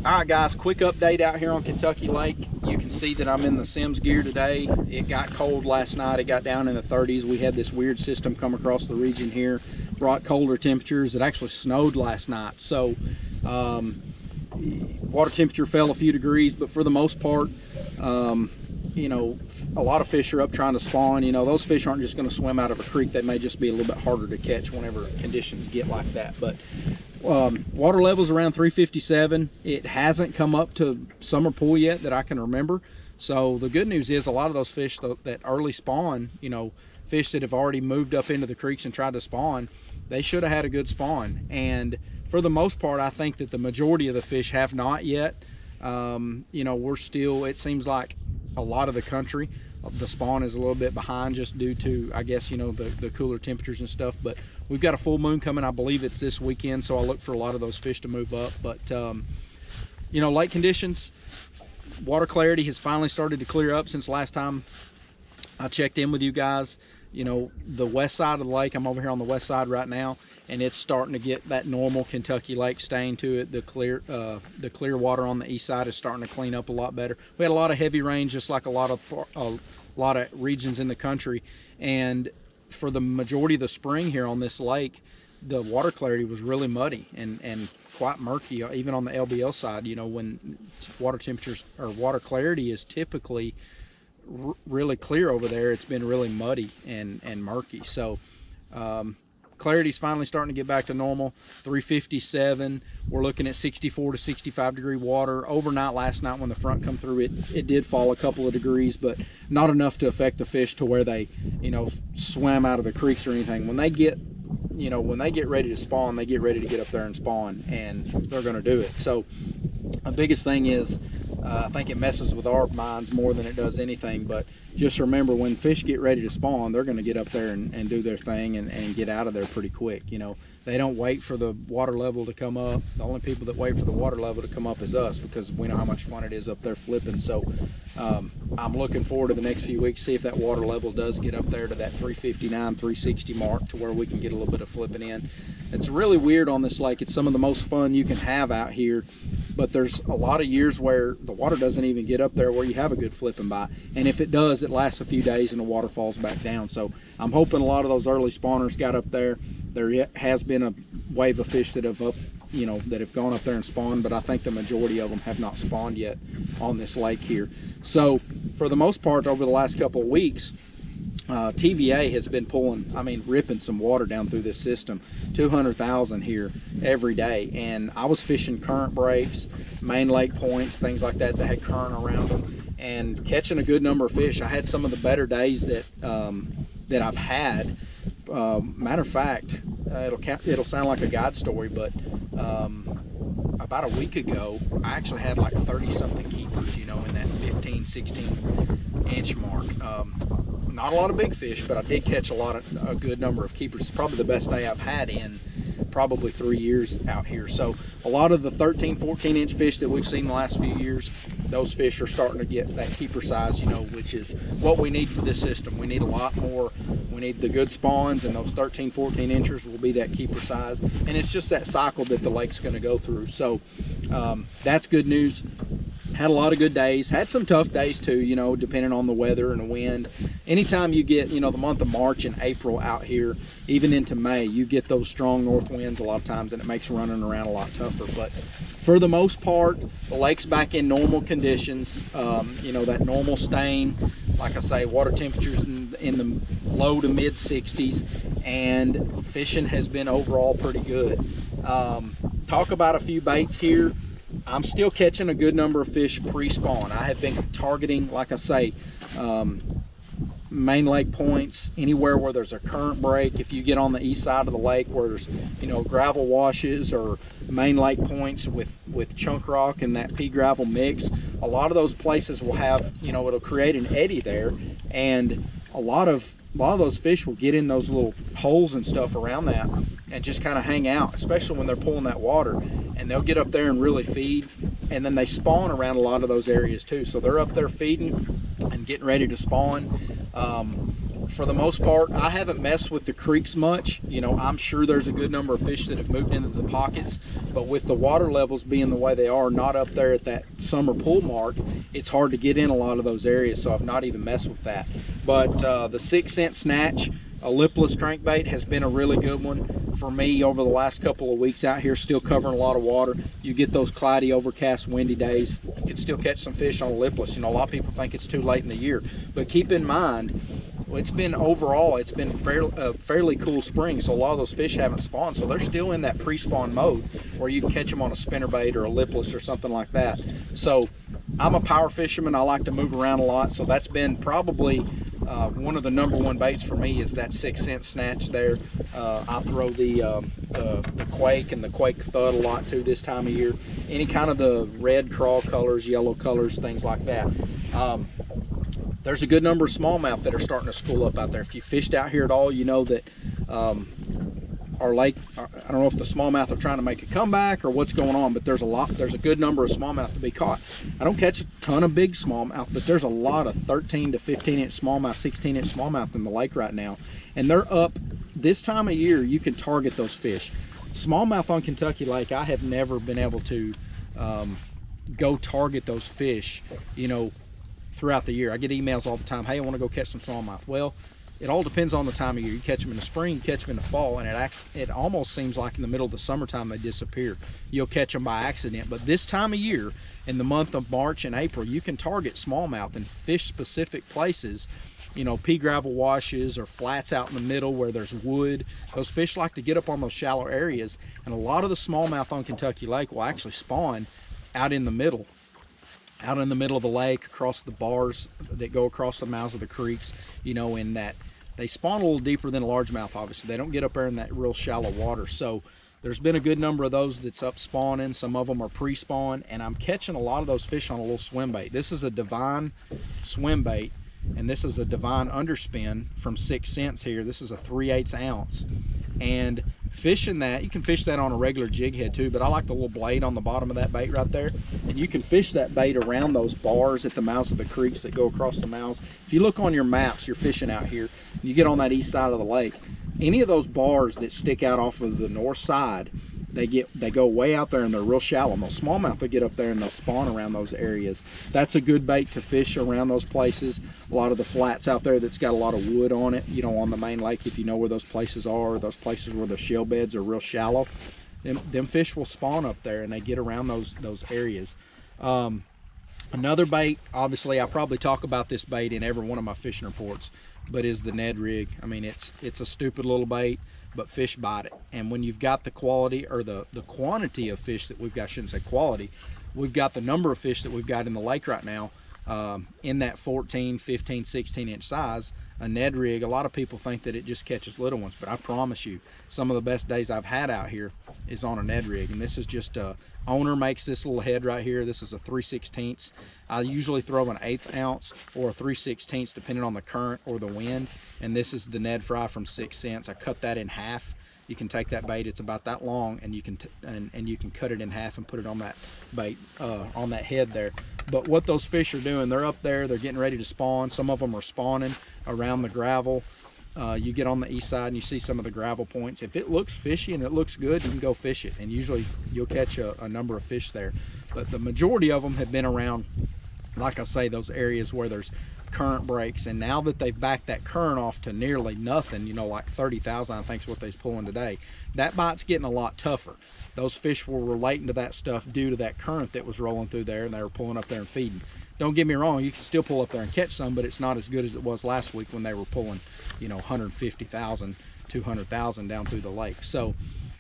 All right, guys, quick update out here on Kentucky Lake. You can see that I'm in the Simms gear today. It got cold last night. It got down in the 30s. We had this weird system come across the region here, brought colder temperatures. It actually snowed last night. So water temperature fell a few degrees, but for the most part, you know, a lot of fish are up trying to spawn. You know, those fish aren't just going to swim out of a creek. They may just be a little bit harder to catch whenever conditions get like that. But water levels around 357. It hasn't come up to summer pool yet that I can remember. So the good news is a lot of those fish that early spawn, you know, fish that have already moved up into the creeks and tried to spawn, they should have had a good spawn. And for the most part, I think that the majority of the fish have not yet. You know, we're still, it seems like a lot of the country, the spawn is a little bit behind just due to, I guess, you know, the cooler temperatures and stuff. But we've got a full moon coming. I believe it's this weekend, so I'll look for a lot of those fish to move up. But you know, lake conditions, water clarity has finally started to clear up since last time I checked in with you guys. You know, the west side of the lake, I'm over here on the west side right now, and it's starting to get that normal Kentucky Lake stain to it. The clear water on the east side is starting to clean up a lot better. We had a lot of heavy rain, just like a lot of regions in the country, and for the majority of the spring here on this lake, the water clarity was really muddy and quite murky, even on the LBL side. You know, when water temperatures or water clarity is typically really clear over there, it's been really muddy and murky. So clarity's finally starting to get back to normal. 357. We're looking at 64 to 65 degree water. Overnight last night when the front come through, it did fall a couple of degrees, but not enough to affect the fish to where they, you know, swam out of the creeks or anything. When they get, you know, when they get ready to spawn, they get ready to get up there and spawn, and they're going to do it. So the biggest thing is, I think it messes with our minds more than it does anything, but just remember, when fish get ready to spawn, they're going to get up there and do their thing and get out of there pretty quick. You know, they don't wait for the water level to come up. The only people that wait for the water level to come up is us, because we know how much fun it is up there flipping. So I'm looking forward to the next few weeks, see if that water level does get up there to that 359, 360 mark, to where we can get a little bit of flipping in. It's really weird on this lake. It's some of the most fun you can have out here, but there's a lot of years where the water doesn't even get up there where you have a good flipping bite. And if it does, it lasts a few days and the water falls back down. So I'm hoping a lot of those early spawners got up there. There has been a wave of fish that have that have gone up there and spawned, but I think the majority of them have not spawned yet on this lake here. So for the most part, over the last couple of weeks, TVA has been pulling, I mean, ripping some water down through this system, 200,000 here every day. And I was fishing current breaks, main lake points, things like that that had current around them, and catching a good number of fish. I had some of the better days that that I've had. Matter of fact, it'll sound like a God story, but about a week ago, I actually had like 30-something keepers, you know, in that 15, 16 inch mark. Not a lot of big fish, but I did catch a good number of keepers. It's probably the best day I've had in probably 3 years out here. So a lot of the 13, 14 inch fish that we've seen the last few years, those fish are starting to get that keeper size, you know, which is what we need for this system. We need a lot more. We need the good spawns, and those 13, 14 inchers will be that keeper size. And it's just that cycle that the lake's going to go through. So that's good news. Had a lot of good days, had some tough days too, you know, depending on the weather and the wind. Anytime you get, you know, the month of March and April out here, even into May, you get those strong north winds a lot of times, and it makes running around a lot tougher. But for the most part, the lake's back in normal conditions. You know, that normal stain, like I say, water temperatures in the low to mid 60s, and fishing has been overall pretty good. Talk about a few baits here. I'm still catching a good number of fish pre-spawn. I have been targeting, like I say, main lake points, anywhere where there's a current break. If you get on the east side of the lake where there's, you know, gravel washes or main lake points with chunk rock and that pea gravel mix, a lot of those places will have, you know, it'll create an eddy there, and a lot of those fish will get in those little holes and stuff around that and just kind of hang out, especially when they're pulling that water, and they'll get up there and really feed, and then they spawn around a lot of those areas too. So they're up there feeding and getting ready to spawn. For the most part, I haven't messed with the creeks much. You know, I'm sure there's a good number of fish that have moved into the pockets, but with the water levels being the way they are, not up there at that summer pool mark, it's hard to get in a lot of those areas, so I've not even messed with that. But the 6 cent snatch, a lipless crankbait, has been a really good one for me over the last couple of weeks out here, still covering a lot of water. You get those cloudy, overcast, windy days, you can still catch some fish on a lipless. You know, a lot of people think it's too late in the year, but keep in mind, it's been fairly cool spring, so a lot of those fish haven't spawned, so they're still in that pre-spawn mode where you can catch them on a spinnerbait or a lipless or something like that. So I'm a power fisherman, I like to move around a lot, so that's been probably one of the #1 baits for me is that 6 cent snatch there. I throw the Quake and the Quake Thud a lot too this time of year. Any kind of the red crawl colors, yellow colors, things like that. There's a good number of smallmouth that are starting to school up out there. If you fished out here at all, you know that our lake, I don't know if the smallmouth are trying to make a comeback or what's going on, but there's a good number of smallmouth to be caught. I don't catch a ton of big smallmouth, but there's a lot of 13 to 15 inch smallmouth, 16 inch smallmouth in the lake right now. And they're up. This time of year, you can target those fish. Smallmouth on Kentucky Lake, I have never been able to go target those fish, you know, throughout the year. I get emails all the time, hey, I want to go catch some smallmouth. Well, it all depends on the time of year. You catch them in the spring, you catch them in the fall, and it almost seems like in the middle of the summertime they disappear. You'll catch them by accident, but this time of year, in the month of March and April, you can target smallmouth in fish specific places, you know, pea gravel washes or flats out in the middle where there's wood. Those fish like to get up on those shallow areas, and a lot of the smallmouth on Kentucky Lake will actually spawn out in the middle of the lake, across the bars that go across the mouths of the creeks, you know, in that they spawn a little deeper than a largemouth. Obviously they don't get up there in that real shallow water. So there's been a good number of those that's up spawning. Some of them are pre-spawn, and I'm catching a lot of those fish on a little swim bait. This is a Divine swim bait, and this is a Divine underspin from 6 cents here. This is a 3/8 ounce, and fishing that, you can fish that on a regular jig head too, but I like the little blade on the bottom of that bait right there, and you can fish that bait around those bars at the mouths of the creeks that go across the mouths. If you look on your maps, you're fishing out here, you get on that east side of the lake, any of those bars that stick out off of the north side, they go way out there and they're real shallow. And those smallmouth will get up there and they'll spawn around those areas. That's a good bait to fish around those places. A lot of the flats out there that's got a lot of wood on it, you know, on the main lake, if you know where those places are, or those places where the shell beds are real shallow, them fish will spawn up there and they get around those areas. Another bait, obviously I probably talk about this bait in every one of my fishing reports, but is the Ned rig. I mean, it's a stupid little bait, but fish bite it. And when you've got the quality, or the quantity of fish that we've got, I shouldn't say quality, we've got the number of fish that we've got in the lake right now, in that 14, 15, 16 inch size, a Ned rig, a lot of people think that it just catches little ones, but I promise you, some of the best days I've had out here is on a Ned rig. And this is just owner makes this little head right here. This is a 3/16. I usually throw an 1/8 ounce or a 3/16 depending on the current or the wind, and this is the Ned Fry from 6 cents. I cut that in half. You can take that bait, it's about that long, and you can you can cut it in half and put it on that bait, on that head there. But what those fish are doing, they're up there, they're getting ready to spawn. Some of them are spawning around the gravel. You get on the east side and you see some of the gravel points. If it looks fishy and it looks good, you can go fish it, and usually you'll catch a number of fish there. But the majority of them have been around, like I say, those areas where there's current breaks. And now that they've backed that current off to nearly nothing, you know, like 30,000 I think is what they're pulling today, that bite's getting a lot tougher. Those fish were relating to that stuff due to that current that was rolling through there, and they were pulling up there and feeding. Don't get me wrong, you can still pull up there and catch some, but it's not as good as it was last week when they were pulling, you know, 150,000, 200,000 down through the lake. So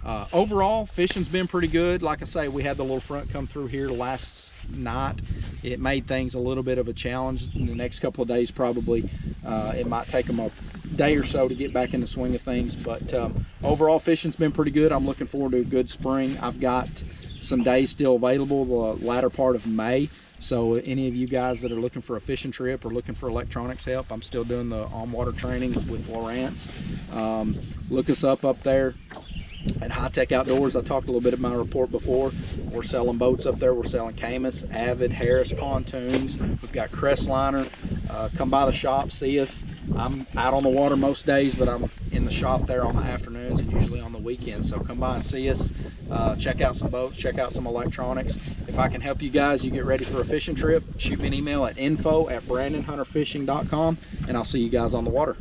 overall, fishing's been pretty good. Like I say, we had the little front come through here last night. It made things a little bit of a challenge. In the next couple of days, probably it might take them a day or so to get back in the swing of things, but overall fishing's been pretty good. I'm looking forward to a good spring. I've got some days still available the latter part of May, so any of you guys that are looking for a fishing trip or looking for electronics help, I'm still doing the on-water training with Lowrance. Look us up there at High Tech Outdoors. I talked a little bit in my report before. We're selling boats up there. We're selling Camus, Avid, Harris pontoons. We've got Crestliner. Come by the shop, see us. I'm out on the water most days, but I'm in the shop there on the afternoons and usually on the weekends. So come by and see us, check out some boats, check out some electronics. If I can help you guys, you get ready for a fishing trip, shoot me an email at info@brandonhunterfishing.com, and I'll see you guys on the water.